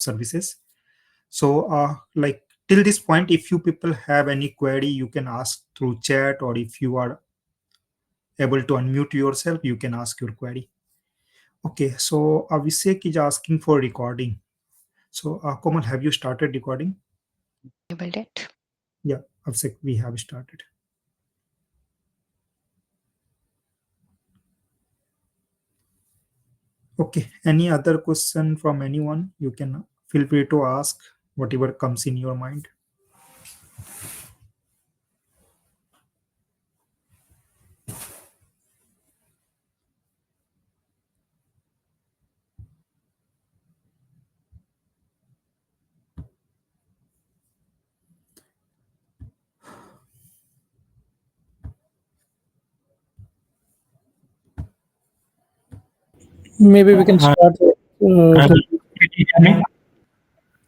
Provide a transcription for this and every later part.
services. So, like till this point, if you people have any query, you can ask through chat, or if you are able to unmute yourself, you can ask your query. Okay, so Abhishek is asking for recording. So, Komal, have you started recording? Enabled it. Yeah, Abhishek, we have started. Okay, any other question from anyone? You can feel free to ask whatever comes in your mind. Maybe we can start. Ravi, can you hear me?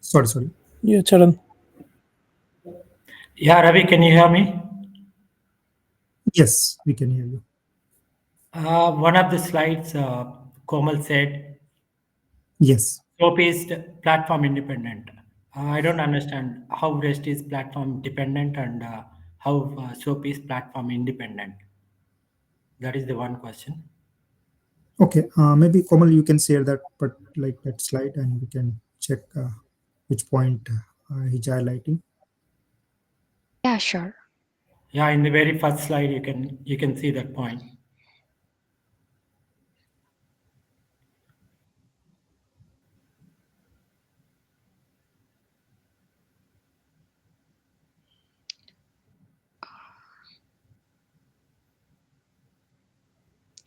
Sorry. Yeah, Charan. Yeah, Ravi, can you hear me? Yes, we can hear you. One of the slides, Komal said, Yes. SOAP is platform independent. I don't understand how REST is platform dependent and how SOAP is platform independent. That is the one question. Okay, maybe Komal, you can share that, but like that slide, and we can check which point he's highlighting. Yeah, sure. Yeah, in the very first slide, you can see that point.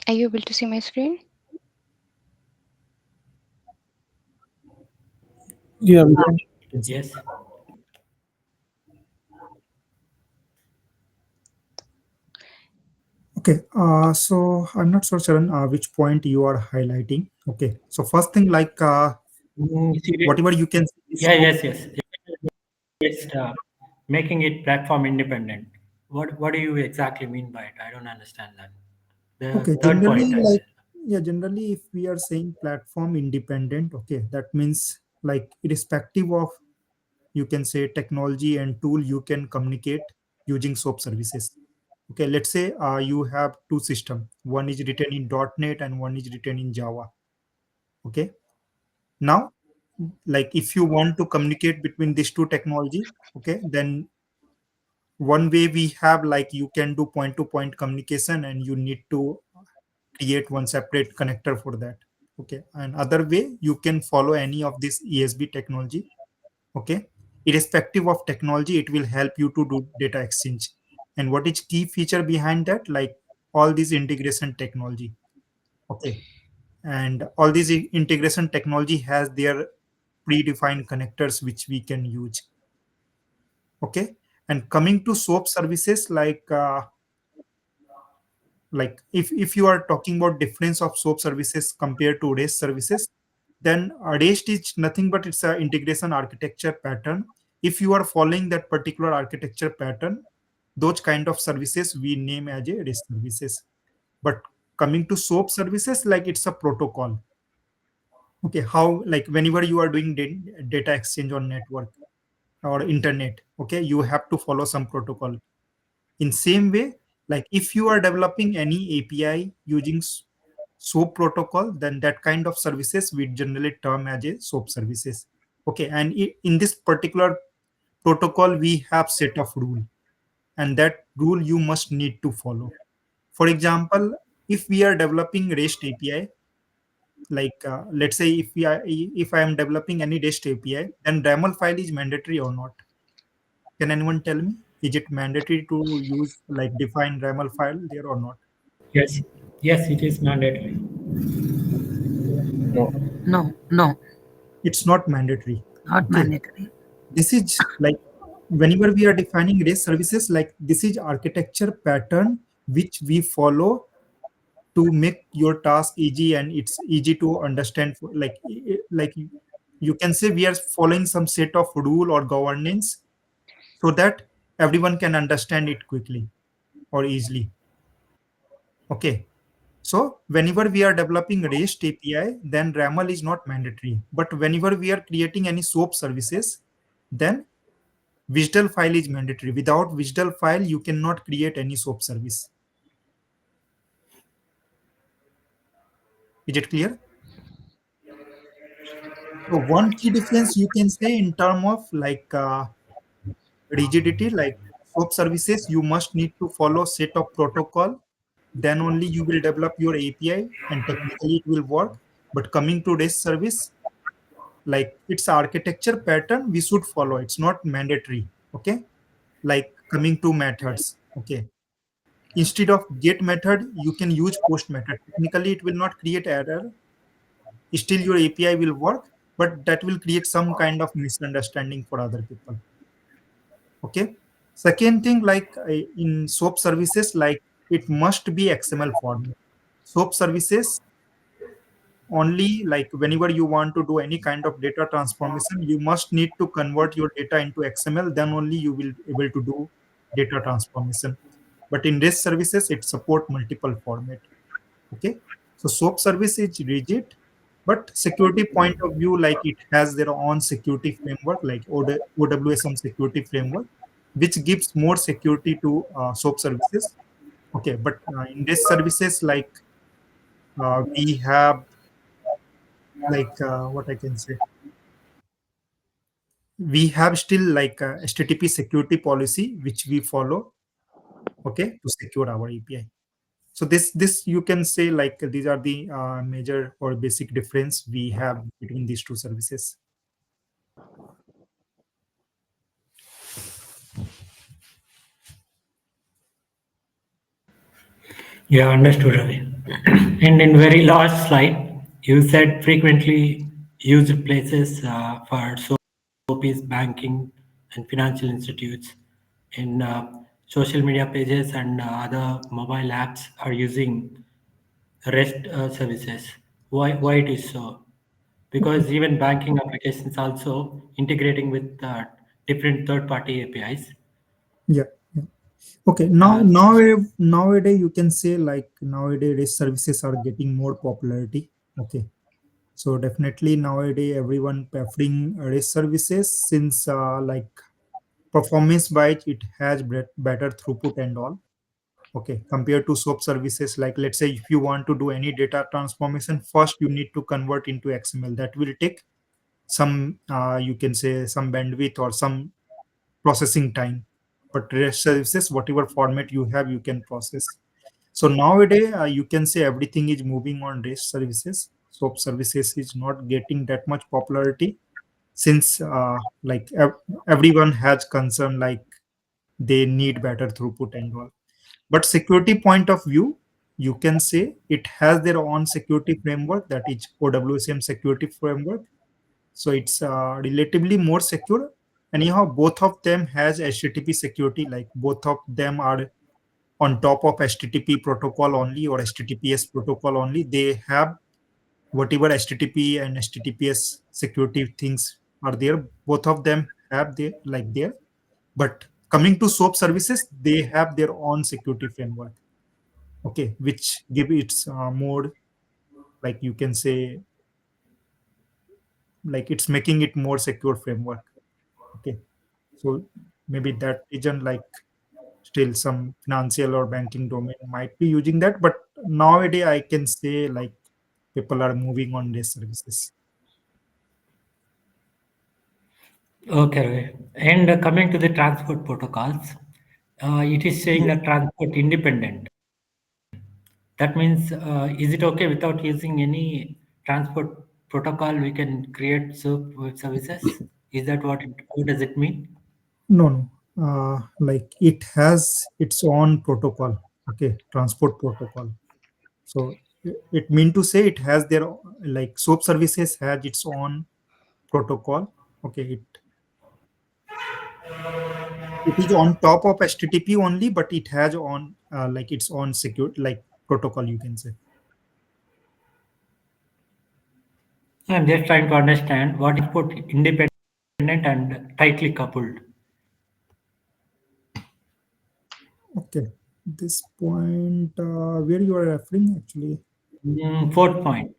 Are you able to see my screen? Yeah, we can. Yes. Okay, so I'm not sure, Sharon, which point you are highlighting. Okay, so first thing, like whatever you can see. Yeah, yes. Just making it platform independent. What do you exactly mean by it? I don't understand that. The Okay, third generally, point, I like, said. yeah, generally, if we are saying platform independent, okay, that means like irrespective of, you can say, technology and tool, you can communicate using SOAP services. Okay, let's say you have two systems. One is written in .NET and one is written in Java. Okay, now, like if you want to communicate between these two technology, okay, then one way we have, like you can do point to point communication, and you need to create one separate connector for that. Okay, and other way you can follow any of this ESB technology. Okay, irrespective of technology, it will help you to do data exchange. And what is key feature behind that? Like all these integration technology. Okay, and all these integration technology has their predefined connectors which we can use. Okay, and coming to SOAP services, like if you are talking about difference of SOAP services compared to REST services, then REST is nothing but it's a integration architecture pattern. If you are following that particular architecture pattern, those kind of services we name as a REST services. But coming to SOAP services, like it's a protocol. Okay, how, like whenever you are doing data exchange on network or internet, okay, you have to follow some protocol. In same way, like if you are developing any API using SOAP protocol, then that kind of services we generally term as a SOAP services. Okay, and in this particular protocol, we have set of rule, and that rule you must need to follow. For example, if we are developing REST API, like let's say if I am developing any REST API, then YAML file is mandatory or not? Can anyone tell me? Is it mandatory to use like define YAML file there or not? Yes, yes, it is mandatory. No. No, It's not mandatory. not Okay. mandatory. This is like whenever we are defining REST services, like this is architecture pattern which we follow to make your task easy, and it's easy to understand. Like like you can say we are following some set of rule or governance so that everyone can understand it quickly or easily. Okay. So whenever we are developing REST API, then RAML is not mandatory. But whenever we are creating any SOAP services, then WSDL file is mandatory. Without WSDL file, you cannot create any SOAP service. Is it clear? So one key difference you can say in term of like rigidity, like SOAP services, you must need to follow set of protocol. Then only you will develop your API and technically it will work. But coming to REST service, like its architecture pattern, we should follow. It's not mandatory. Okay. Like coming to methods. Okay. Instead of get method, you can use post method. Technically, it will not create error. Still, your API will work, but that will create some kind of misunderstanding for other people. Okay. Second thing, like in SOAP services, like it must be XML format. SOAP services only like whenever you want to do any kind of data transformation, you must need to convert your data into XML. Then only you will able to do data transformation. But in REST services, it support multiple format. Okay, so SOAP service is rigid, but security point of view, like it has their own security framework, like OWSM security framework, which gives more security to SOAP services. Okay, but in REST services, like we have like what I can say, we have still like a HTTP security policy which we follow. Okay, to secure our API. So this you can say like these are the major or basic difference we have between these two services. Yeah, understood, Ravi. And in very last slide, you said frequently used places for SOAP is banking and financial institutes. In social media pages and other mobile apps are using REST services. Why it is so? Because even banking applications also integrating with different third-party APIs. Yeah, yeah. Okay, Uh, nowadays you can say like nowadays REST services are getting more popularity. Okay, so definitely nowadays everyone preferring REST services since like performance wise it has better throughput and all. Okay, compared to SOAP services, like let's say if you want to do any data transformation, first you need to convert into XML. That will take some you can say some bandwidth or some processing time. But REST services, whatever format you have, you can process. So nowadays you can say everything is moving on REST services. SOAP services is not getting that much popularity since like everyone has concern like they need better throughput and all. But security point of view, you can say it has their own security framework, that is OWSM security framework. So it's relatively more secure. Anyhow, both of them has HTTP security, like both of them are on top of HTTP protocol only or HTTPS protocol only. They have whatever HTTP and HTTPS security things are there. Both of them have their like there. But coming to SOAP services, they have their own security framework. Okay, which give its more like you can say like it's making it more secure framework. Okay, so maybe that isn't like still some financial or banking domain might be using that, but nowadays I can say like people are moving on these services. Okay. And coming to the transport protocols, it is saying Yeah. that transport independent. That means, is it okay without using any transport protocol, we can create SOAP web services? Is that what does it mean? No, no. Like it has its own protocol. Okay, transport protocol. So it mean to say it has their like SOAP services has its own protocol. Okay, it is on top of HTTP only, but it has on like its own secure like protocol you can say. I'm just trying to understand what is put independent and tightly coupled. Okay, this point, where you are referring actually? Fourth point.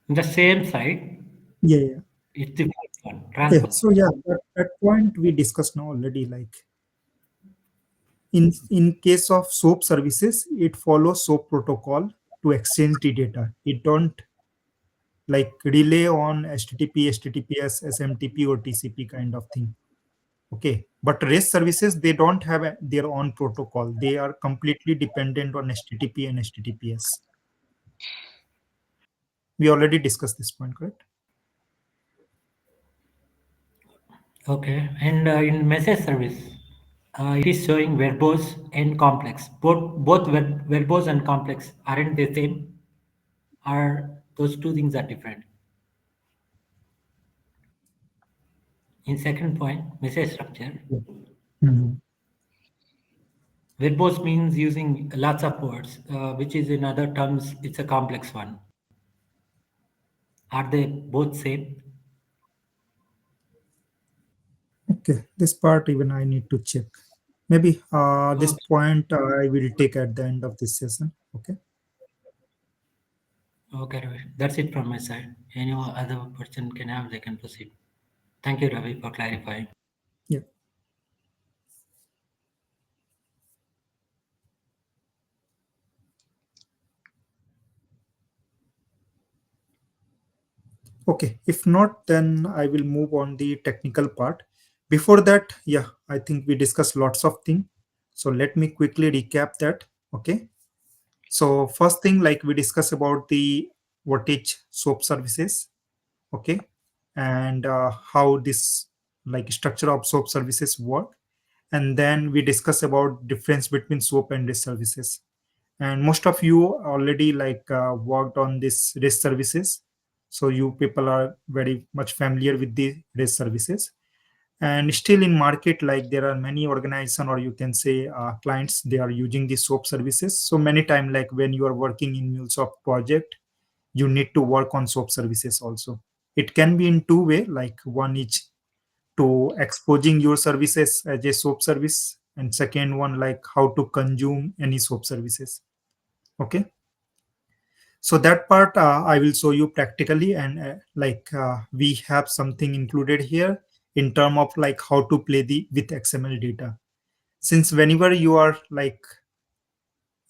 The same side, Yeah, yeah. it's the fourth one, Okay, transfer. so yeah, that point we discussed now already. Like in case of SOAP services, it follows SOAP protocol to exchange the data. It don't like rely on HTTP, HTTPS, SMTP, or TCP kind of thing. Okay, but REST services they don't have their own protocol. They are completely dependent on HTTP and HTTPS. We already discussed this point, correct? Okay, and in message service, it is showing verbose and complex. Both verbose and complex aren't the same. Are those two things are different? In second point, message structure. Yeah. Mhm. Verbose means using lots of words, which is in other terms, it's a complex one. Are they both same? Okay, this part even I need to check. Maybe this Okay, point I will take at the end of this session. Okay. okay, Ravi. That's it from my side. Any other person can have, they can proceed. Thank you, Ravi, for clarifying. Yeah. Okay. If not, then I will move on the technical part. Before that, yeah, I think we discussed lots of things. So let me quickly recap that. Okay. So first thing, like we discussed about the wattage SOAP services. Okay, and how this like structure of SOAP services work, and then we discuss about difference between SOAP and REST services. And most of you already like worked on this REST services, so you people are very much familiar with the REST services. And still in market, like there are many organization, or you can say clients, they are using the SOAP services. So many time, like when you are working in MuleSoft project, you need to work on SOAP services also. It can be in two way, like one is to exposing your services as a SOAP service, and second one like how to consume any SOAP services. Okay, so that part I will show you practically, and we have something included here in term of like how to play the with XML data. Since whenever you are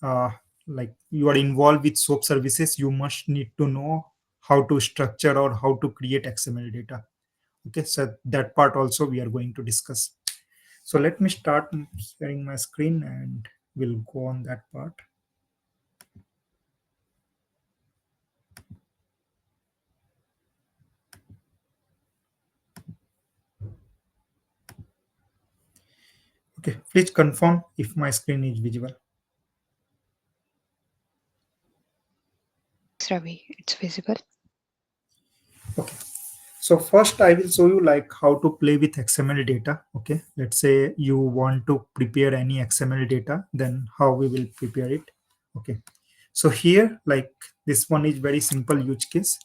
uh, like you are involved with SOAP services, you must need to know how to structure or how to create XML data. Okay, so that part also we are going to discuss. So let me start sharing my screen and we'll go on that part. Okay, please confirm if my screen is visible. Yes, Ravi, it's visible. Okay, so first I will show you like how to play with XML data. Okay, let's say you want to prepare any XML data, then how we will prepare it. Okay, so here like this one is very simple use case.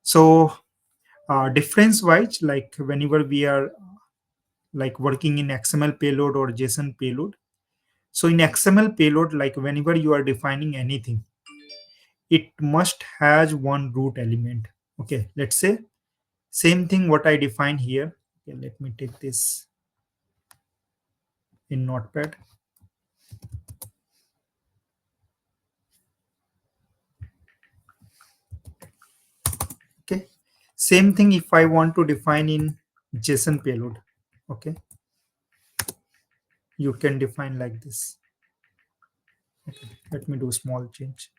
So difference wise, like whenever we are like working in XML payload or JSON payload, so in XML payload, like whenever you are defining anything, it must has one root element. Okay, let's say same thing what I define here. Okay, let me take this in Notepad. Okay, same thing if I want to define in JSON payload. Okay, you can define like this. Okay, let me do a small change.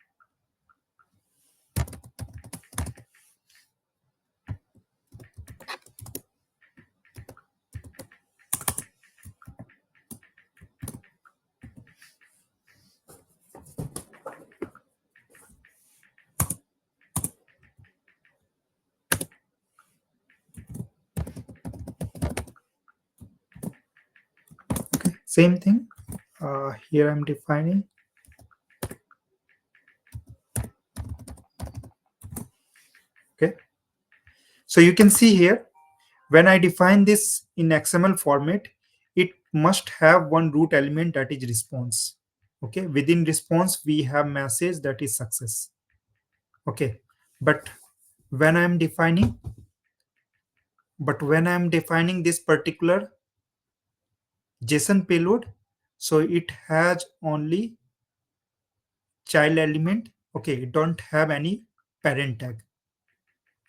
Okay, same thing. Here I'm defining. Okay, So you can see here, when I define this in XML format, it must have one root element, that is response. Okay, within response we have message, that is success. Okay, but when I'm defining this particular JSON payload, so it has only child element. Okay, it don't have any parent tag.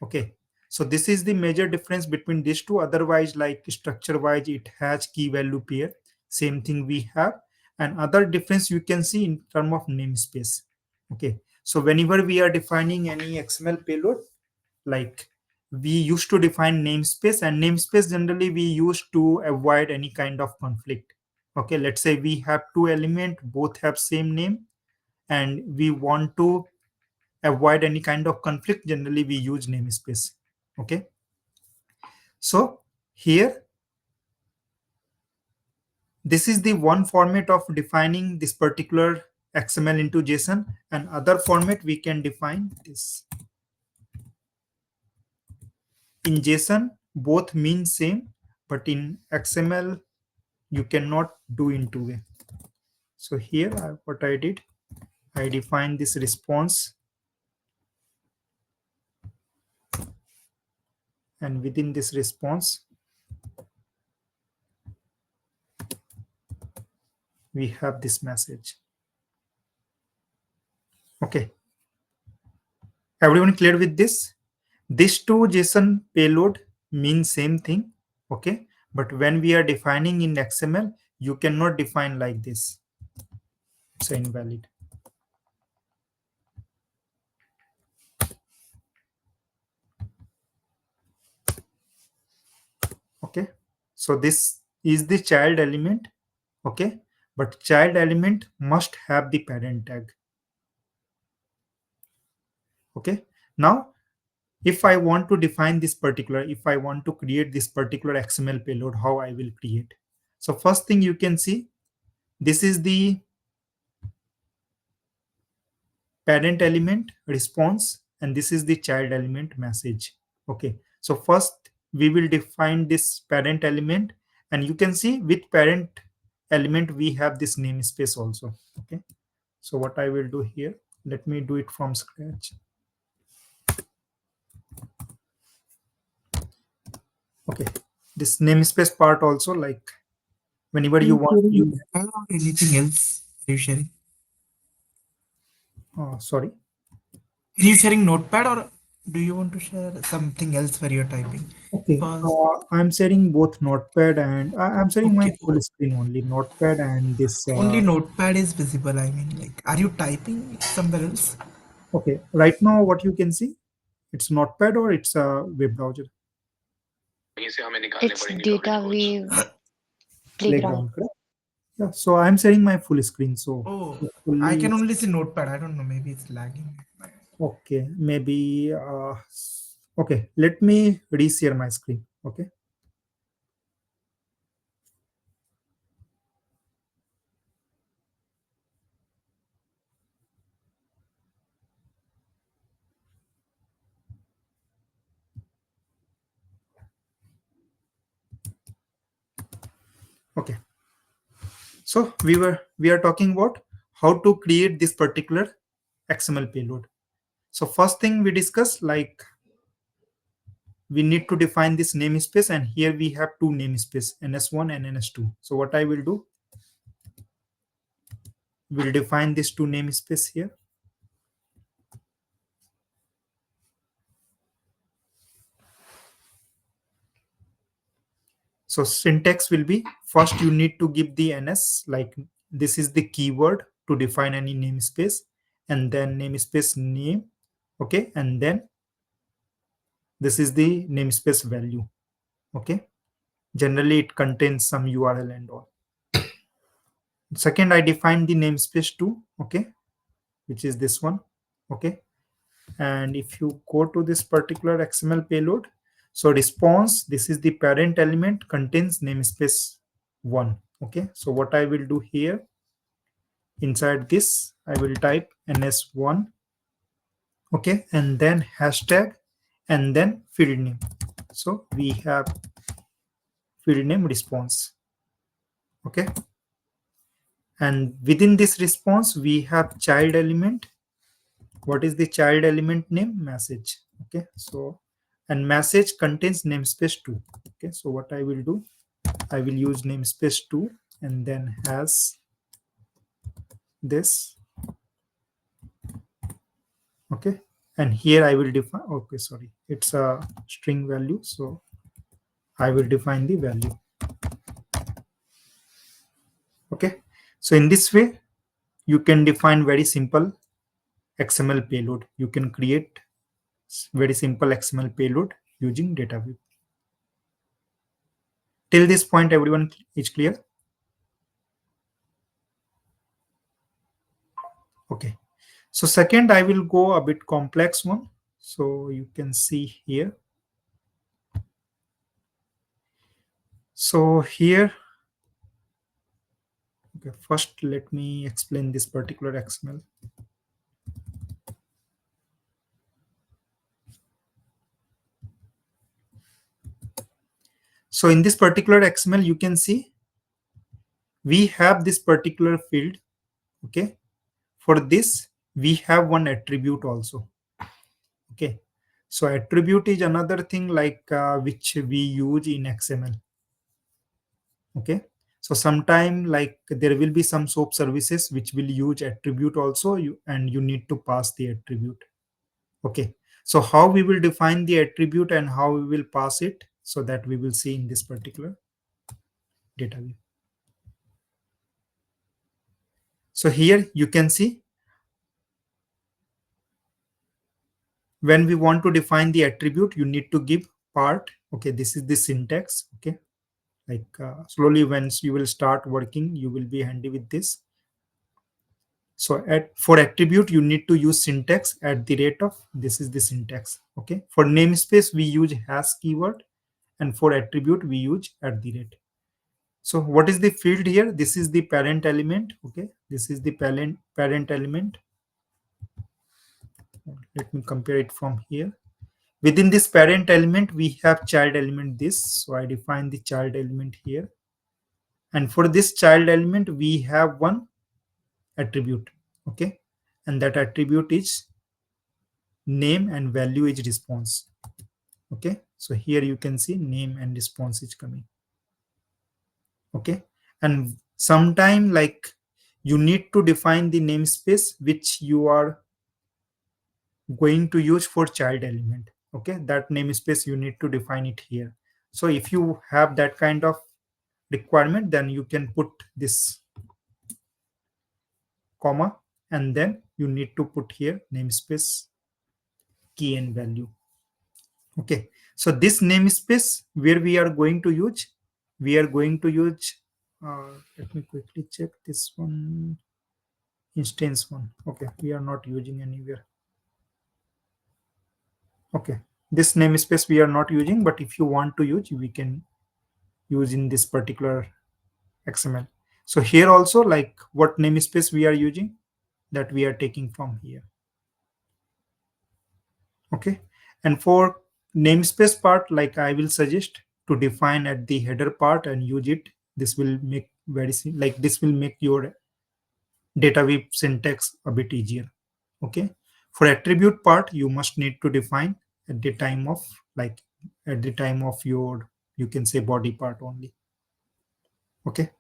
Okay, so this is the major difference between these two. Otherwise, like structure wise, it has key value pair, same thing we have. And other difference you can see in term of namespace. Okay, so whenever we are defining any XML payload, like we used to define namespace, and namespace generally we use to avoid any kind of conflict. Okay, let's say we have two element, both have same name, and we want to avoid any kind of conflict. Generally we use namespace. Okay, so here this is the one format of defining this particular XML into JSON, and other format we can define this. In JSON both mean same, but in XML you cannot do in two way. So here what I did, I defined this response, and within this response we have this message. Okay, everyone clear with this? These two JSON payload mean same thing. Okay, but when we are defining in XML, you cannot define like this. It's invalid. Okay, so this is the child element. Okay, but child element must have the parent tag. Okay, now if I want to define this particular, if I want to create this particular XML payload, how I will create? So first thing you can see, this is the parent element response, and this is the child element message. Okay, so first we will define this parent element, and you can see with parent element we have this namespace also. Okay, so what I will do here, let me do it from scratch. Okay, this namespace part also, like whenever you want to use. Or anything else? Are you sharing? Sorry. Are you sharing Notepad or do you want to share something else where you're typing? Okay, Because I'm sharing both Notepad and I'm sharing my okay, full screen only. Notepad and this. only Notepad is visible. I mean, like, are you typing somewhere else? Okay, right now what you can see, it's Notepad or it's a web browser. It's data wave playground. Playground, correct? Yeah, so I'm sharing my full screen. So Oh, I fully, can only see Notepad. I don't know. Maybe it's lagging. okay, maybe. Okay, let me reshare my screen. Okay. Okay. So we are talking about how to create this particular XML payload. So first thing we discuss, like we need to define this namespace, and here we have two namespace, ns1 and ns2. So what I will do, we'll define this two namespace here. So syntax will be, first you need to give the ns, like this is the keyword to define any namespace, and then namespace name. Okay, and then this is the namespace value. Okay, generally it contains some URL and all. Second, I define the namespace 2. Okay, which is this one. Okay, and if you go to this particular XML payload, so response, this is the parent element, contains namespace 1. Okay, so what I will do here, inside this I will type ns1. Okay, and then hashtag, and then field name. So we have field name response. Okay, and within this response we have child element. What is the child element name? Message. Okay, so and message contains namespace 2. Okay, so what I will do, I will use namespace 2 and then has this. Okay, and here I will define, okay, sorry, it's a string value, so I will define the value. Okay, so in this way you can define very simple XML payload. You can create very simple XML payload using data view. Till this point everyone is clear? Okay, so second I will go a bit complex one. So you can see here. So here, okay, first let me explain this particular XML. So in this particular XML, you can see we have this particular field. Okay, for this we have one attribute also. Okay, so attribute is another thing like which we use in XML. Okay, so sometime like there will be some SOAP services which will use attribute also, and you need to pass the attribute. Okay, so how we will define the attribute and how we will pass it, so that we will see in this particular data view. So here you can see when we want to define the attribute, you need to give part. Okay, this is the syntax. Okay, like slowly once you will start working, you will be handy with this. So for attribute, you need to use syntax at the rate of, this is the syntax. Okay, for namespace, we use hash keyword, and for attribute, we use at the rate. So what is the field here? This is the parent element. Okay, this is the parent element. Let me compare it from here. Within this parent element, we have child element this. So I define the child element here. And for this child element, we have one attribute. Okay, and that attribute is name and value is response. Okay, so here you can see name and response is coming. Okay, and sometime like you need to define the namespace which you are going to use for child element. Okay, that namespace you need to define it here. So if you have that kind of requirement, then you can put this comma, and then you need to put here namespace key and value. Okay, so this namespace where we are going to use, let me quickly check this one, instance one. Okay, we are not using anywhere. Okay, this namespace we are not using, but if you want to use, we can use in this particular XML. So here also, like what namespace we are using, that we are taking from here. Okay, and for namespace part, like I will suggest to define at the header part and use it. This will make this will make your data view syntax a bit easier. Okay, for attribute part, you must need to define at the time of your, you can say, body part only. Okay,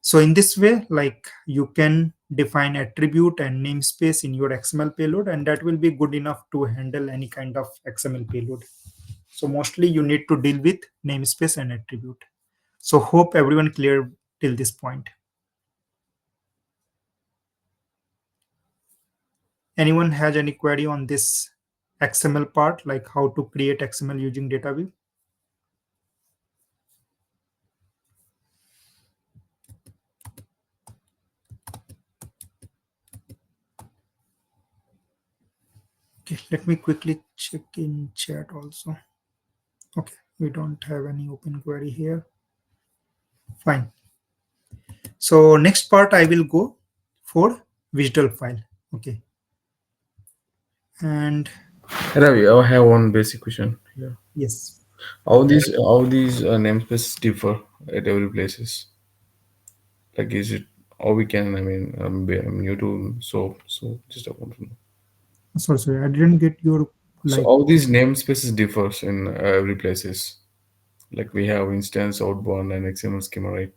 so in this way, like you can define attribute and namespace in your XML payload, and that will be good enough to handle any kind of XML payload. So mostly you need to deal with namespace and attribute. So hope everyone clear till this point. Anyone has any query on this XML part, like how to create XML using data view? Okay, let me quickly check in chat also. Okay, we don't have any open query here. Fine. So next part I will go for visual file. Okay. And Ravi, I have one basic question. Yeah. Yes. How these namespaces differ at every places? Like, is it how we can? I mean, I'm new to so just I want to know. Sorry, I didn't get your So like. how these namespaces differs in every places? Like we have instance, outbound, and XML schema, right?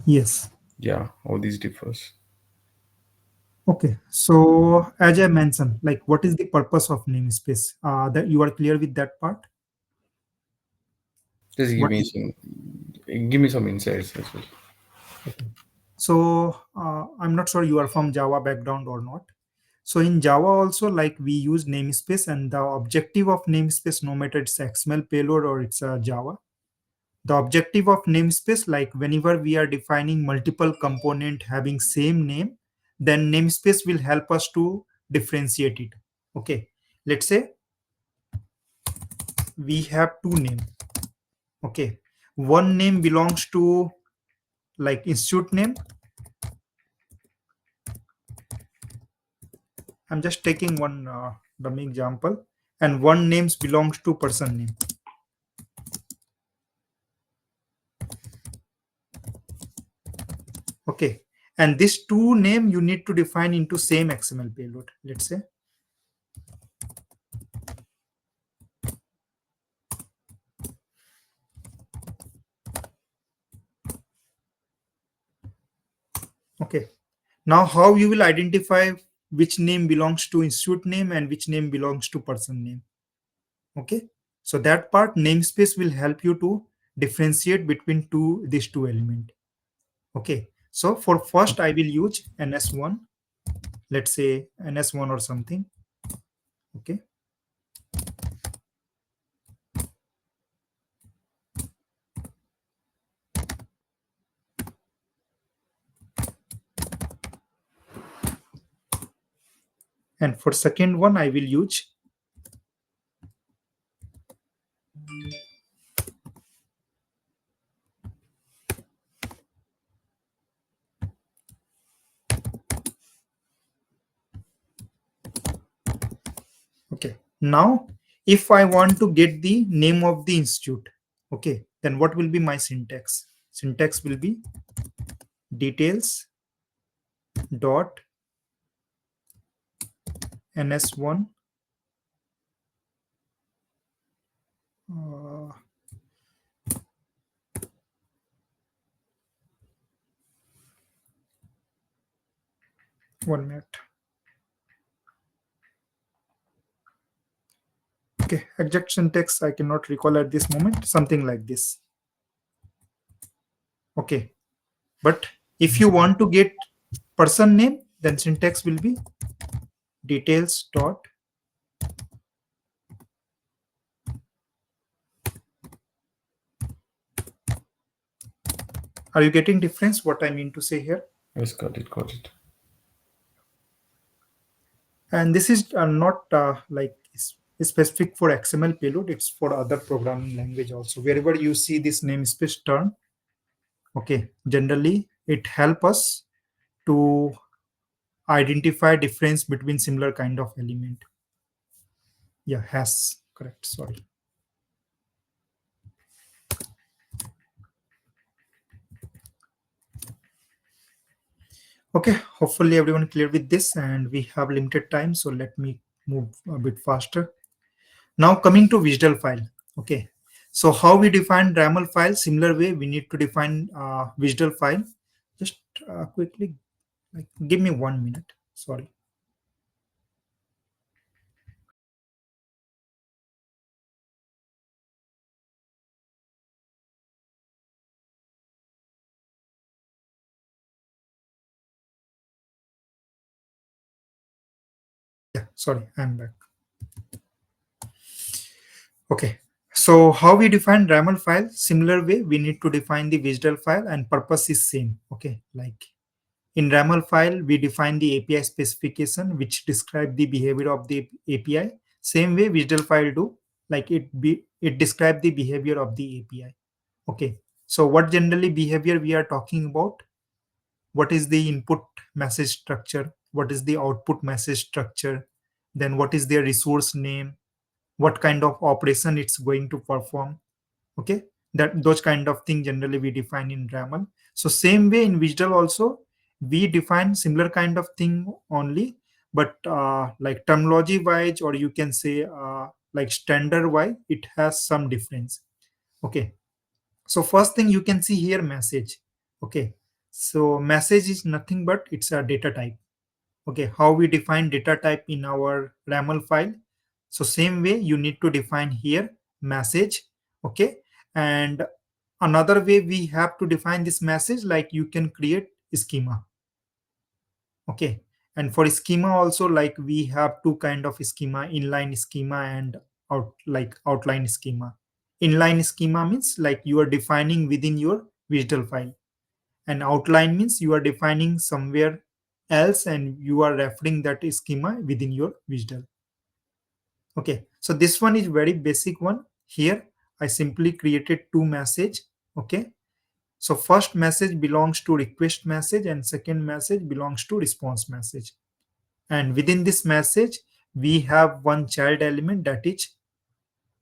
Yes. Yeah, how these differs? Okay. So as I mentioned, like what is the purpose of namespace? That you are clear with that part? Just What is give me some insights as well. okay. So I'm not sure you are from Java background or not. So in Java also, like we use namespace, and the objective of namespace, no matter it's XML payload or it's Java, the objective of namespace, like whenever we are defining multiple component having same name, then namespace will help us to differentiate it. Okay. Let's say we have two names. Okay. One name belongs to like institute name. I'm just taking one dummy example, and one names belongs to person name. Okay, and this two name you need to define into same XML payload. Let's say okay. Now how you will identify which name belongs to institute name and which name belongs to person name? Okay, so that part namespace will help you to differentiate between these two element. Okay, so for first I will use ns1. Let's say ns1 or something. Okay, and for second one I will use okay. Now if I want to get the name of the institute, okay, then what will be my syntax? Syntax will be details dot ns1 uh, one minute. Okay, exact syntax I cannot recall at this moment, something like this. Okay, but if you want to get person name, then syntax will be details dot. Are you getting difference what I mean to say here? Yes, got it, got it. And this is not like specific for XML payload, it's for other programming language also. Wherever you see this namespace term, okay, generally it help us to identify difference between similar kind of element. Yeah, has correct, sorry. Okay, hopefully everyone clear with this, and we have limited time, so let me move a bit faster. Now coming to WSDL file. Okay, so how we define YAML file? Similar way, we need to define WSDL file. Just quickly, like, give me 1 minute. Sorry. Yeah, sorry, I'm back. Okay, so how we define YAML file? Similar way, we need to define the WSDL file, and purpose is same. Okay, like in YAML file, we define the API specification, which describe the behavior of the API. Same way WSDL file do, like it describe the behavior of the API. Okay, so what generally behavior we are talking about? What is the input message structure? What is the output message structure? Then what is their resource name? what kind of operation it's going to perform. Okay, that those kind of thing generally we define in raml. So same way in WSDL also we define similar kind of thing only, but like terminology wise, or you can say like standard wise, it has some difference. Okay, so first thing you can see here, message. Okay, so message is nothing but it's a data type. Okay, how we define data type in our raml file. So same way you need to define here message. Okay, and another way we have to define this message, like you can create schema. Okay, and for schema also, like we have two kind of schema, inline schema and outline schema. Inline schema means like you are defining within your WSDL file, and outline means you are defining somewhere else and you are referring that schema within your WSDL. Okay, so this one is very basic one. Here I simply created two message. Okay, so first message belongs to request message and second message belongs to response message. And within this message, we have one child element, that is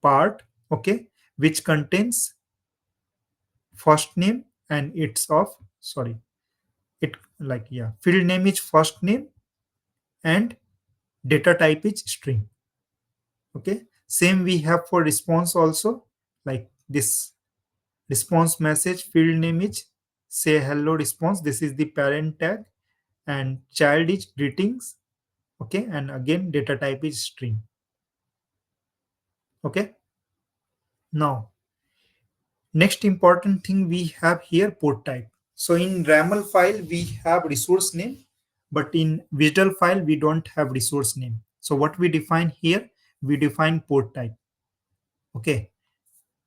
part, okay, which contains first name and it's of, sorry, it like, yeah, field name is first name and data type is string. Okay, same we have for response also, like this response message field name is say hello response, this is the parent tag, and child is greetings. Okay, and again data type is string. Okay, now next important thing we have here, port type. So in raml file we have resource name, but in WSDL file we don't have resource name. So what we define here, we define port type. Okay,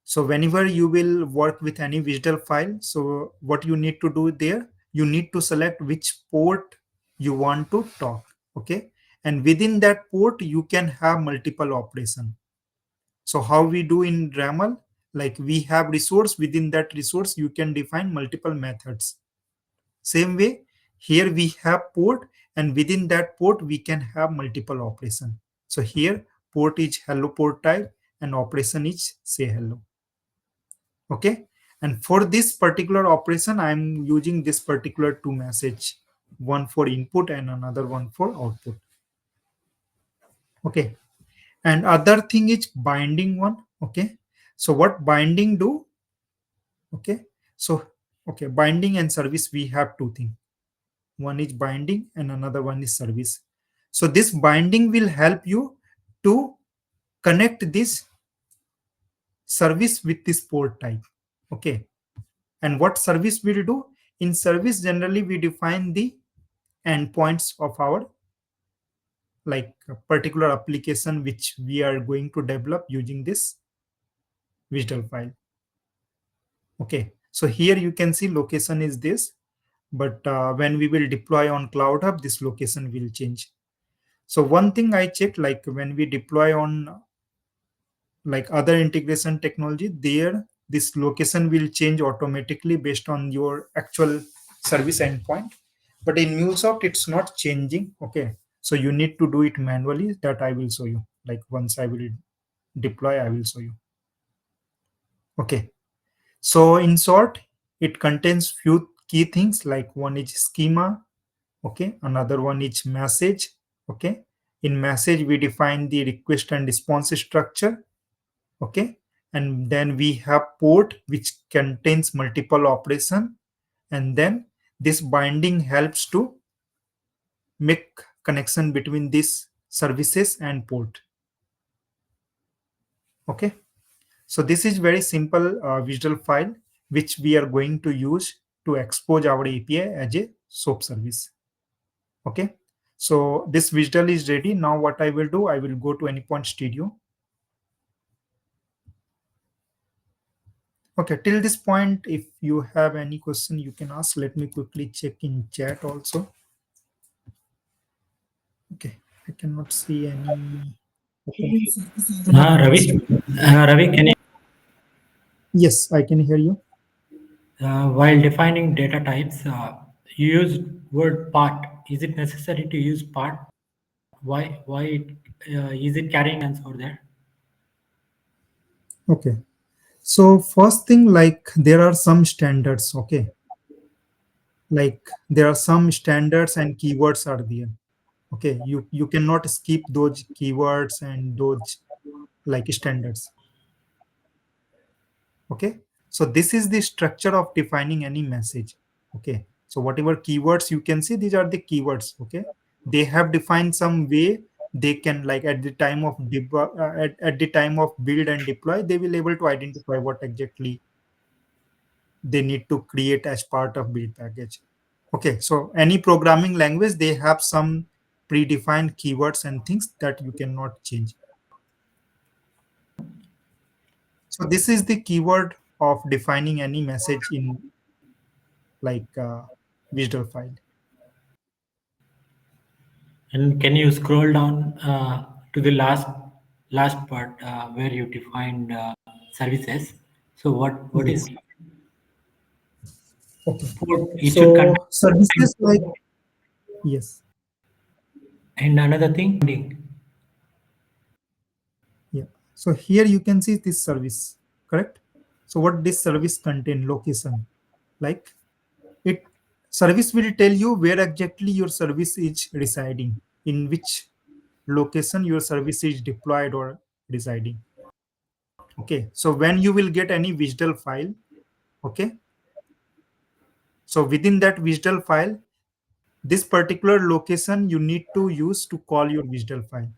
so whenever you will work with any WSDL file, so what you need to do there, you need to select which port you want to talk. Okay, and within that port you can have multiple operation. So how we do in raml, like we have resource, within that resource you can define multiple methods. Same way here we have port, and within that port we can have multiple operation. So here port is hello port type and operation is say hello. Okay, and for this particular operation I'm using this particular two message, one for input and another one for output. Okay, and other thing is binding one. Okay, so what binding do? Okay, so okay, binding and service, we have two things, one is binding and another one is service. So this binding will help you to connect this service with this port type. Okay, and what service will do? In service generally we define the endpoints of our like a particular application which we are going to develop using this WSDL file. Okay, so here you can see location is this, but when we will deploy on Cloud Hub, this location will change. So one thing I checked, like when we deploy on like other integration technology, there this location will change automatically based on your actual service endpoint. But in MuleSoft, it's not changing. Okay, so you need to do it manually. That I will show you. Like once I will deploy, I will show you. Okay, so in short, it contains few key things, like one is schema. Okay, another one is message. Okay, in message we define the request and response structure. Okay, and then we have port which contains multiple operation, and then this binding helps to make connection between these services and port. Okay, so this is very simple visual file which we are going to use to expose our API as a SOAP service. Okay, so this visual is ready. Now what I will do, I will go to Anypoint Studio. Okay, till this point, if you have any question, you can ask. Let me quickly check in chat also. Okay, I cannot see any. Ravi, can you, Yes, I can hear you. while defining data types, you use word part. Is it necessary to use part? Why is it carrying sense over there? Okay. So first thing, like there are some standards. Okay. Like there are some standards and keywords are there. Okay. You cannot skip those keywords and those like standards. Okay. So this is the structure of defining any message. Okay. So whatever keywords you can see, these are the keywords. Okay. They have defined some way they can, like at the time of at the time of build and deploy, they will able to identify what exactly they need to create as part of build package. Okay. So any programming language, they have some predefined keywords and things that you cannot change. So this is the keyword of defining any message in like visual file. And can you scroll down to the last part where you defined services? So what is Yes. Okay. port? It should contain. So services like, yes. And another thing, Yeah. So here you can see this service, correct? So what this service contain, location, like it service will tell you where exactly your service is residing, in which location your service is deployed or residing. Okay. So when you will get any visual file, okay. So within that visual file, this particular location you need to use to call your visual file.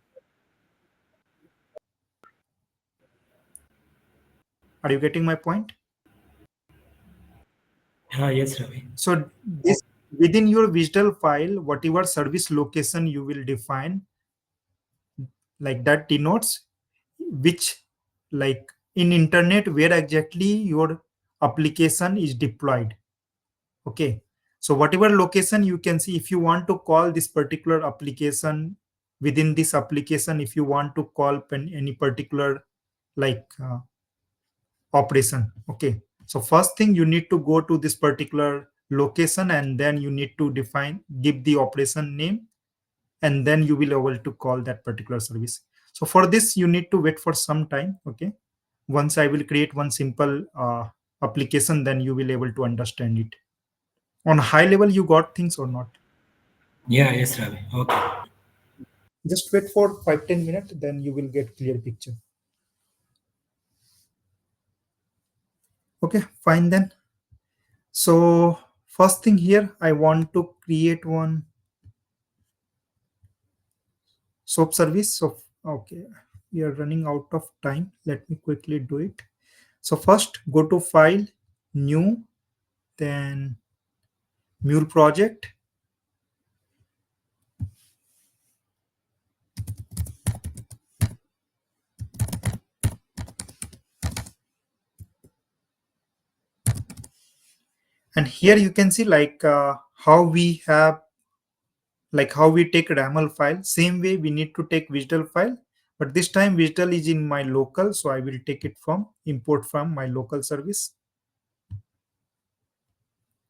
Are you getting my point? yes, Ravi. So this within your visual file, whatever service location you will define, like that denotes which, like in internet, where exactly your application is deployed. Okay. So whatever location you can see, if you want to call this particular application, within this application, if you want to call any particular like operation. Okay. So first thing, you need to go to this particular location and then you need to give the operation name, and then you will able to call that particular service. So for this, you need to wait for some time. Okay. Once I will create one simple application, then you will able to understand it. On high level, you got things or not? Yeah, yes, Ravi. Okay. Just wait for 5-10 minutes, then you will get clear picture. Okay, fine then. So first thing here, I want to create one SOAP service. So okay, we are running out of time. Let me quickly do it. So first, go to File, New, then Mule Project. And here you can see like how we have, like how we take YAML file. Same way we need to take visual file, but this time visual is in my local, so I will take it from import from my local service.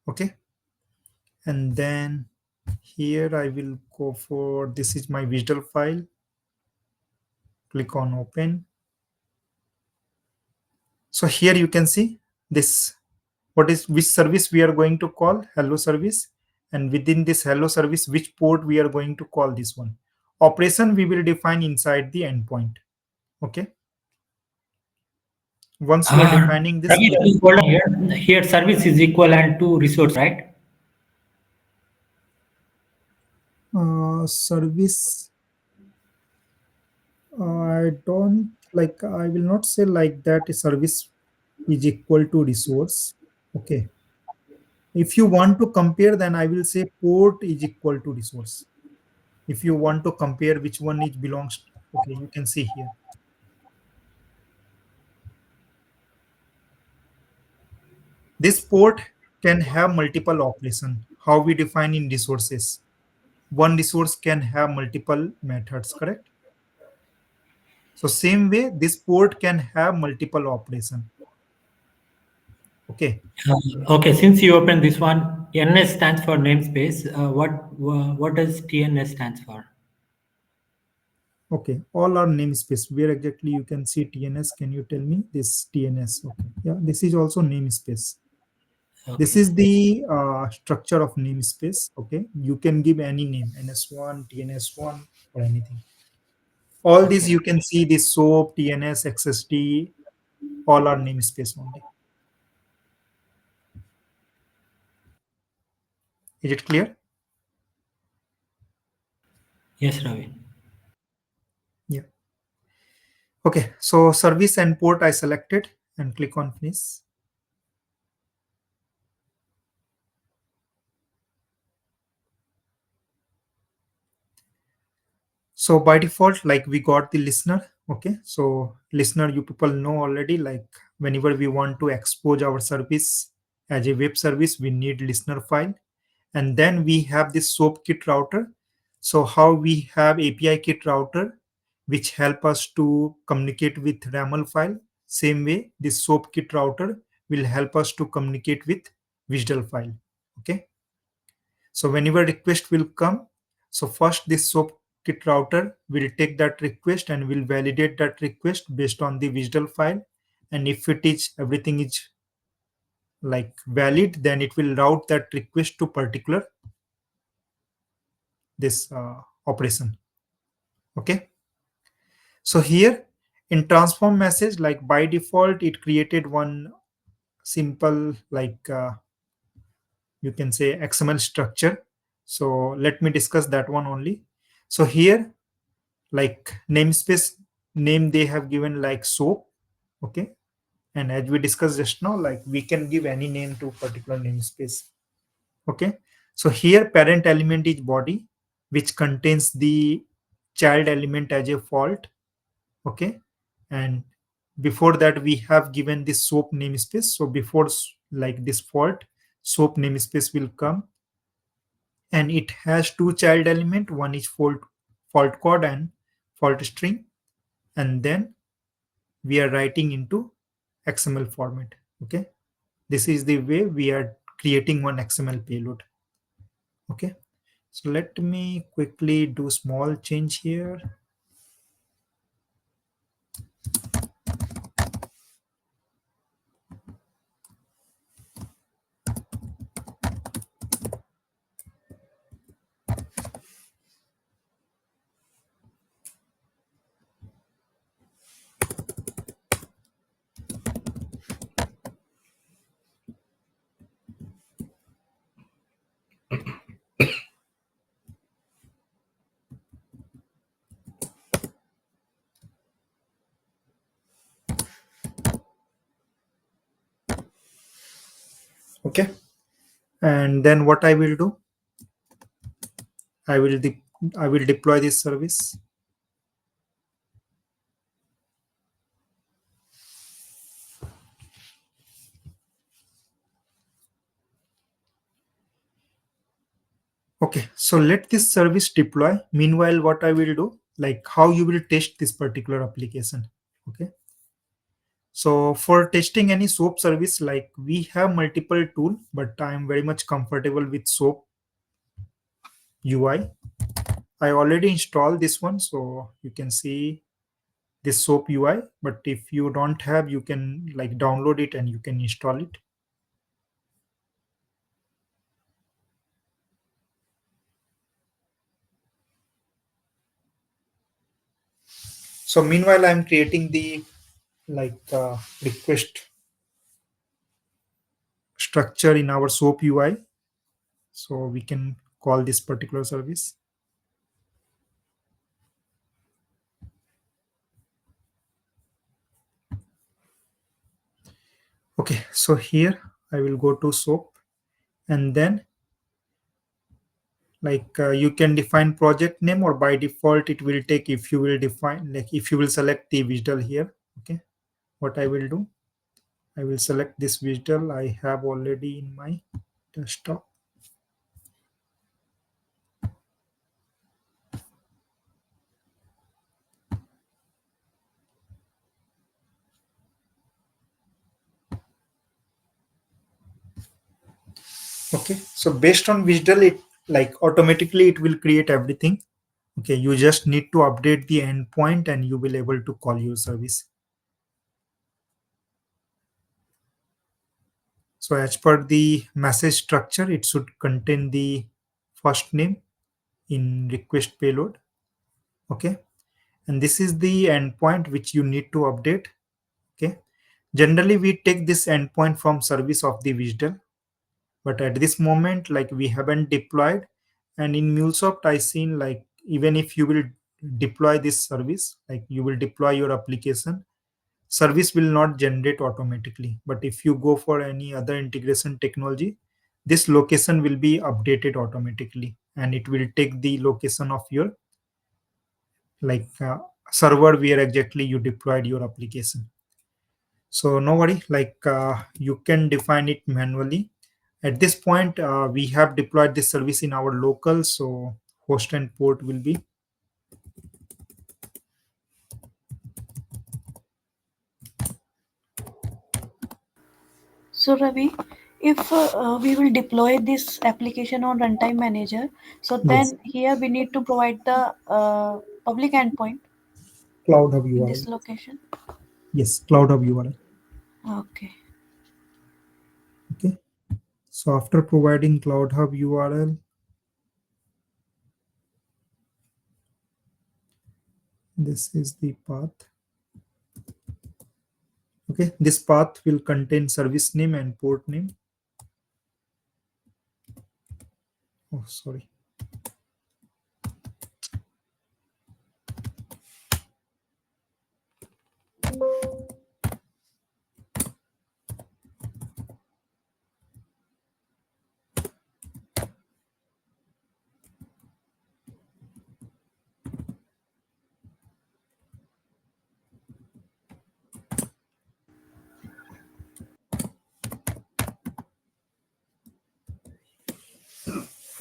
Okay. And then here I will go for, this is my visual file. Click on open. So here you can see this, which service we are going to call, hello service. And within this hello service, which port we are going to call this one. Operation we will define inside the endpoint. Okay. Once you are defining this, Ravi, hold on here. Here, service is equivalent to resource, right? service, I don't like, I will not say like that a service is equal to resource. Okay. If you want to compare, then I will say port is equal to resource. If you want to compare which one it belongs to, okay, you can see here. This port can have multiple operation. How we define in resources. One resource can have multiple methods, correct? So same way, this port can have multiple operation. Okay. Okay, since you opened this one, NS stands for namespace. What does TNS stands for? Okay, all are namespace. Where exactly you can see TNS? Can you tell me this TNS? Okay, yeah, this is also namespace. This Okay. is the structure of namespace. Okay, you can give any name, NS1, TNS1, or anything. All these Okay. you can see this SOAP, TNS, XST, all are namespace only. Is it clear? Yes, Ravi. Yeah. Okay, so service and port I selected and click on finish. So by default, like we got the listener. Okay, so listener, you people know already, like whenever we want to expose our service as a web service, we need listener file. And then we have this SOAP kit router. So how we have API kit router, which help us to communicate with YAML file. Same way, this SOAP kit router will help us to communicate with WSDL file. Okay. So whenever request will come, so first this SOAP kit router will take that request and will validate that request based on the WSDL file. And if it is everything is like valid, then it will route that request to particular this operation. Okay. So here in transform message, like by default, it created one simple like you can say XML structure. So let me discuss that one only. So here like namespace name they have given like SOAP. Okay. And as we discussed just now, like we can give any name to particular namespace. Okay. So here parent element is body, which contains the child element as a fault. Okay. And before that we have given this SOAP namespace. So before like this fault, SOAP namespace will come, and it has two child element. One is fault code and fault string, and then we are writing into XML format. Okay. This is the way we are creating one XML payload. Okay. So let me quickly do small change here. Okay. And then what I will do, I will I will deploy this service. Okay, so let this service deploy. Meanwhile, what I will do, like how you will test this particular application. Okay. So for testing any SOAP service, like we have multiple tool, but I'm very much comfortable with SOAP UI. I already installed this one, so you can see this SOAP UI. But if you don't have, you can like download it and you can install it. So meanwhile, I'm creating the like request structure in our SOAP UI. So we can call this particular service. Okay, so here I will go to SOAP, and then like you can define project name, or by default it will take, if you will define, like if you will select the visual here. Okay, what I will do, I will select this visual I have already in my desktop. Okay, so based on visual, it like automatically it will create everything. Okay, you just need to update the endpoint and you will able to call your service. So as per the message structure, it should contain the first name in request payload. Okay, and this is the endpoint which you need to update. Okay, generally we take this endpoint from service of the WSDL, but at this moment, like we haven't deployed. And in MuleSoft, I seen like even if you will deploy this service, like you will deploy your application, service will not generate automatically. But if you go for any other integration technology, this location will be updated automatically and it will take the location of your like server where exactly you deployed your application. So no worry, like you can define it manually. At this point, we have deployed this service in our local, so host and port will be. So Ravi, if we will deploy this application on runtime manager, so Yes, then here we need to provide the public endpoint Cloud Hub in URL. this location. Yes, Cloud Hub URL. Okay. Okay. So after providing Cloud Hub URL, this is the path. Okay, this path will contain service name and port name. Oh, sorry.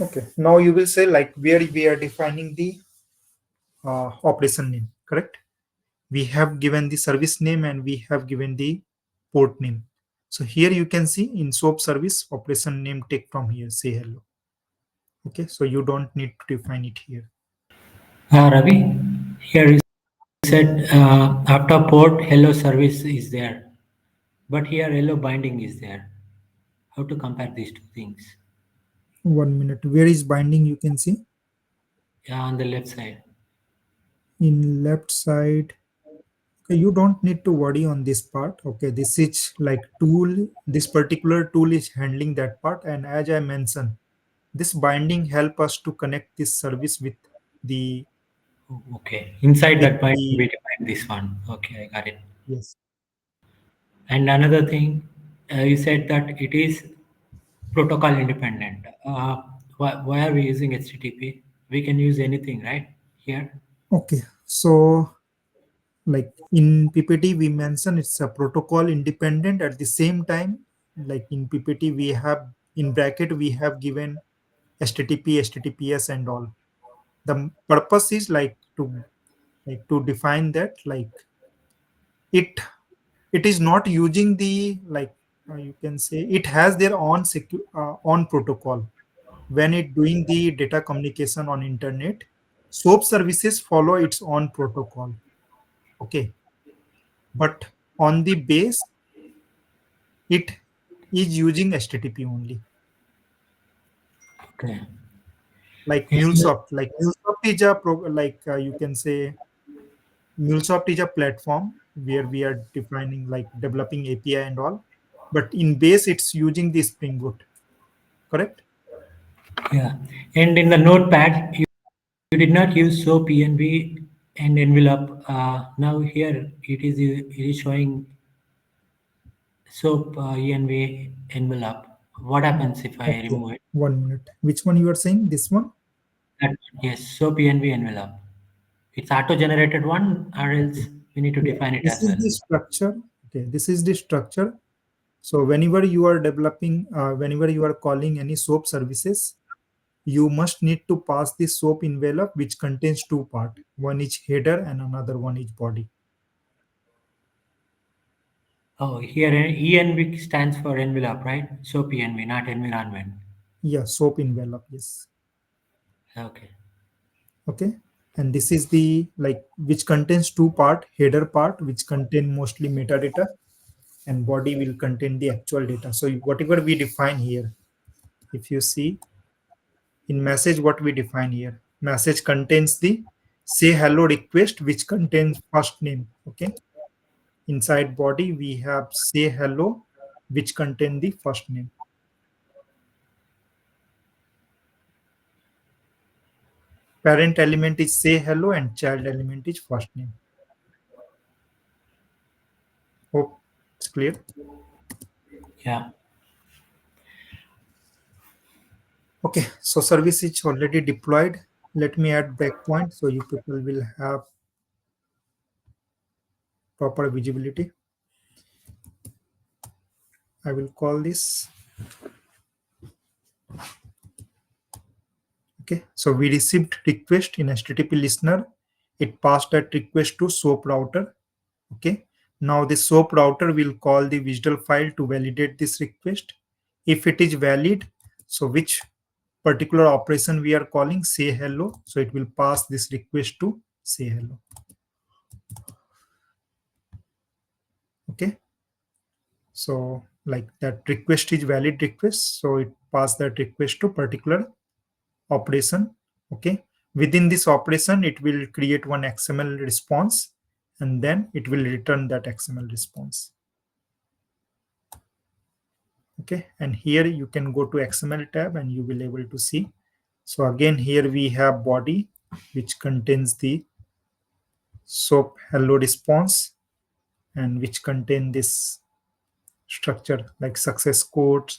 Okay, now you will say like where we are defining the operation name, correct? We have given the service name and we have given the port name. So here you can see in SOAP service operation name take from here, say hello. Okay, so you don't need to define it here. Ravi, here you said after port hello service is there, but here hello binding is there. How to compare these two things? 1 minute. Where is binding? You can see Yeah, on the left side. in left side. Okay, you don't need to worry on this part. Okay, this is like tool. This particular tool is handling that part. And as I mentioned, this binding help us to connect this service the Oh, okay, inside with that point the we define this one. Okay, I got it. yes. And another thing, you said that it is protocol independent. Why are we using HTTP? We can use anything, right? Here. Okay, so like in PPT we mentioned it's a protocol independent. At the same time, like in PPT we have in bracket we have given HTTP, HTTPS and all. The purpose is like to define that like it it is not using the like you can say it has their own own protocol when it doing the data communication on internet. SOAP services follow its own protocol. Okay, but on the base it is using HTTP only. Okay. Like And, MuleSoft, like MuleSoft is a like you can say MuleSoft is a platform where we are defining like developing API and all, but in base it's using the Spring Boot, correct? yeah. And in the notepad, you did not use SOAP env and envelope. Now here it is showing SOAP env envelope. What happens if I Okay, remove it? 1 minute. Which one you are saying? This one? That, yes, SOAP env envelope. It's auto-generated one, or else Okay. we need to Yeah, define it this as is well. the structure. Okay, this is the structure. So whenever you are developing, whenever you are calling any SOAP services, you must need to pass the SOAP envelope, which contains two parts. One is header and another one is body. Oh, here env stands for envelope, right? SOAP env, not environment. Yeah, SOAP envelope. Yes. Okay. Okay. And this is the like which contains two part, header part which contain mostly metadata, and body will contain the actual data. So whatever we define here, if you see in message what we define here, message contains the say hello request which contains first name. Okay, inside body we have say hello which contain the first name. Parent element is say hello and child element is first name. Hope it's clear. Yeah. Okay, so service is already deployed. Let me add breakpoint so you people will have proper visibility. I will call this. Okay, so we received request in HTTP listener. It passed that request to SOAP router. Okay, now the SOAP router will call the WSDL file to validate this request. If it is valid, so which particular operation we are calling, say hello. So it will pass this request to say hello. Okay, so like that request is valid request, so it pass that request to particular operation. Okay, within this operation it will create one XML response and then it will return that XML response. Okay, and here you can go to XML tab and you will able to see. So again here we have body which contains the SOAP hello response and which contain this structure like success code,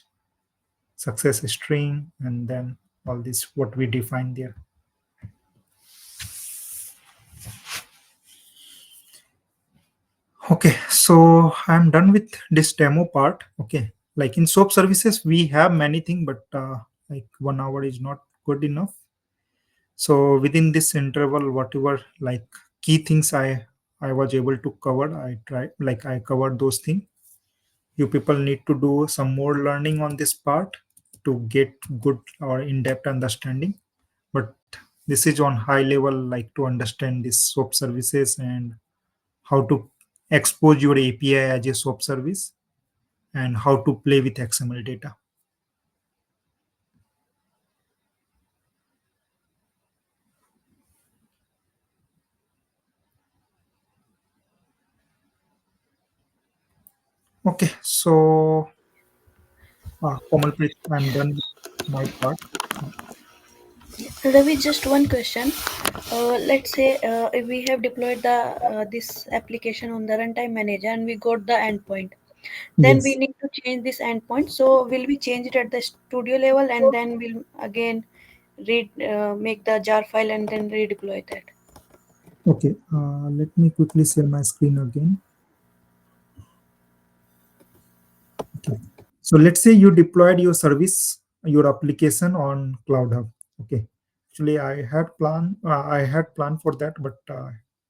success string, and then all this what we define there. Okay, so I'm done with this demo part. Okay, like in SOAP services we have many things, but like 1 hour is not good enough. So within this interval, whatever like key things I was able to cover, I tried like I covered those things. You people need to do some more learning on this part to get good or in-depth understanding. But this is on high level, like to understand this SOAP services and how to expose your API as a SOAP service and how to play with XML data. Okay, so Komalpreet, I'm done with my part. Ravi, just one question. Let's say if we have deployed the this application on the runtime manager and we got the endpoint, then we Yes. need to change this endpoint. So will we change it at the studio level and then we'll again read make the jar file and then redeploy that? Okay, let me quickly share my screen again. Okay. So let's say you deployed your service, your application on Cloud Hub. Okay. Actually, I had planned for that, but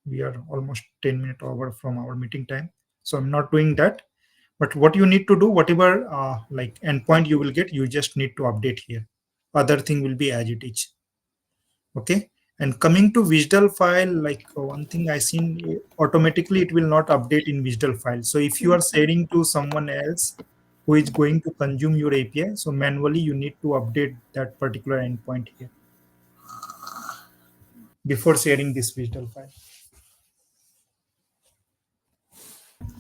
we are almost 10 minutes over from our meeting time. So I'm not doing that. But what you need to do, whatever like endpoint you will get, you just need to update here. Other thing will be as it is. Okay, and coming to WSDL file, like one thing I seen, automatically it will not update in WSDL file. So if you are sharing to someone else who is going to consume your API, so manually you need to update that particular endpoint here before sharing this WSDL file.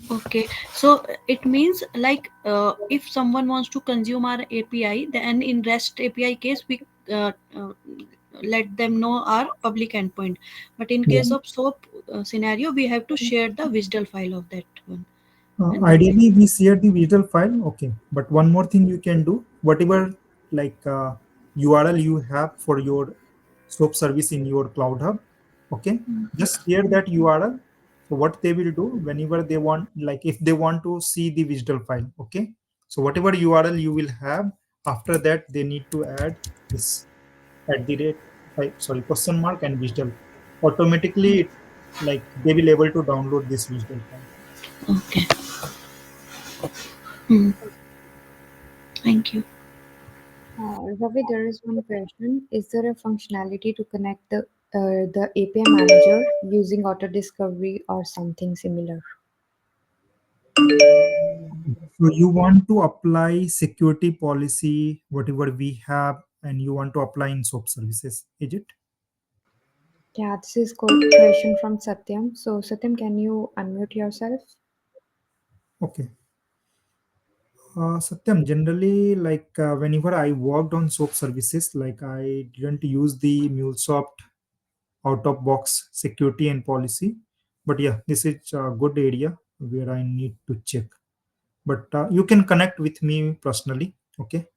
Okay, so it means like if someone wants to consume our API, then in REST API case we let them know our public endpoint. But in Yeah. case of SOAP scenario, we have to share the WSDL file of that one. And then Ideally, we share the visual file. Okay, but one more thing you can do, whatever like URL you have for your SOAP service in your Cloud Hub. Okay, just share that URL. So what they will do whenever they want, like if they want to see the visual file. Okay, so whatever URL you will have, after that they need to add this at the rate, sorry, question mark and visual. Automatically, like they will able to download this visual file. okay, hmm, thank you. Ravi, there is one question. Is there a functionality to connect the the API manager using auto discovery or something similar. So you want to apply security policy, whatever we have, and you want to apply in SOAP services, is it? Yeah, this is good question from Satyam. So Satyam, can you unmute yourself? Okay. Satyam, generally, like whenever I worked on SOAP services, like I didn't use the MuleSoft out of box security and policy. But yeah, this is a good area where I need to check. But you can connect with me personally. Okay.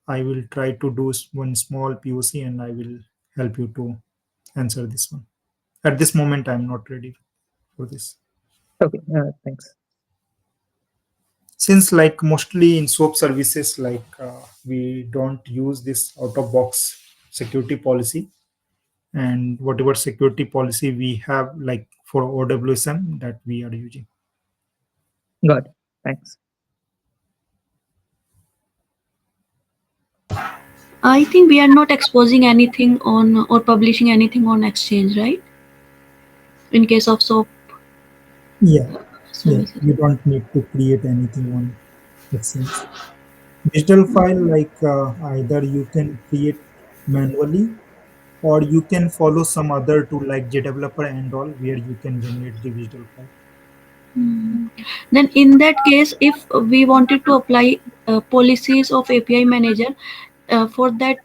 I will try to do one small POC and I will help you to answer this one. At this moment, I'm not ready for this. Okay, thanks. Since like mostly in SOAP services, like we don't use this out of box security policy, and whatever security policy we have, like for OWSM, that we are using. Got it. Thanks. I think we are not exposing anything on or publishing anything on Exchange, right? In case of SOAP Yeah, yeah. services. You don't need to create anything on Exchange. Digital file, like either you can create manually or you can follow some other tool like JDeveloper and all, where you can generate the digital file. Then in that case, if we wanted to apply policies of API manager, for that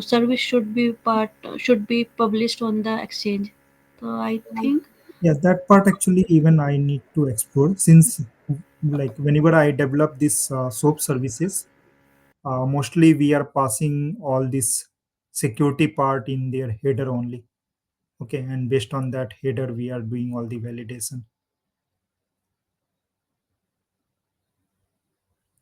service should be published on the exchange. So I think Yeah, that part actually even I need to explore, since like whenever I develop this SOAP services, mostly we are passing all this security part in their header only. Okay, and based on that header, we are doing all the validation.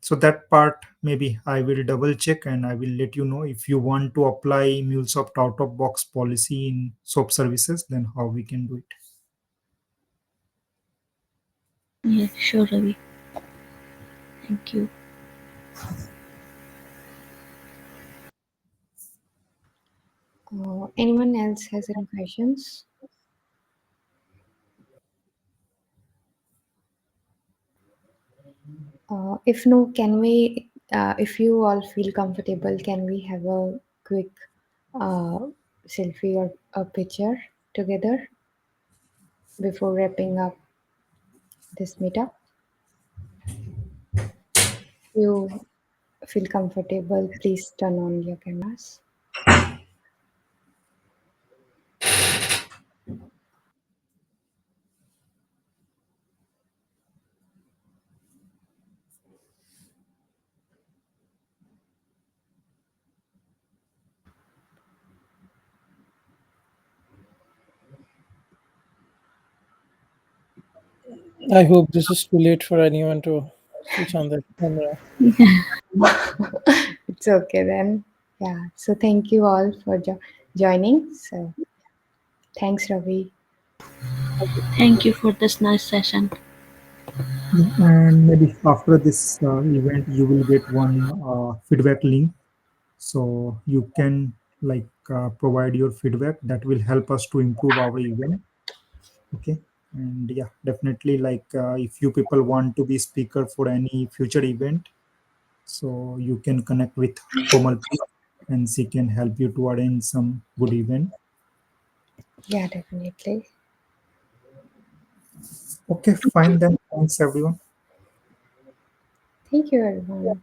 So that part maybe I will double check and I will let you know. If you want to apply MuleSoft out of box policy in SOAP services, then how we can do it. yeah, sure, Ravi. Thank you. Anyone else has any questions? If no, can we, if you all feel comfortable, can we have a quick uh, selfie or a picture together before wrapping up this meetup? If you feel comfortable, please turn on your cameras. I hope this is too late for anyone to switch on the camera. It's okay then. Yeah. So thank you all for joining. So thanks, Ravi. Thank you for this nice session. Yeah, and maybe after this event, you will get one feedback link. So you can like provide your feedback that will help us to improve our event. Okay. And yeah, definitely like if you people want to be speaker for any future event, so you can connect with Komal and she can help you to arrange some good event. Yeah, definitely. Okay, fine then. Thanks everyone. Thank you, everyone.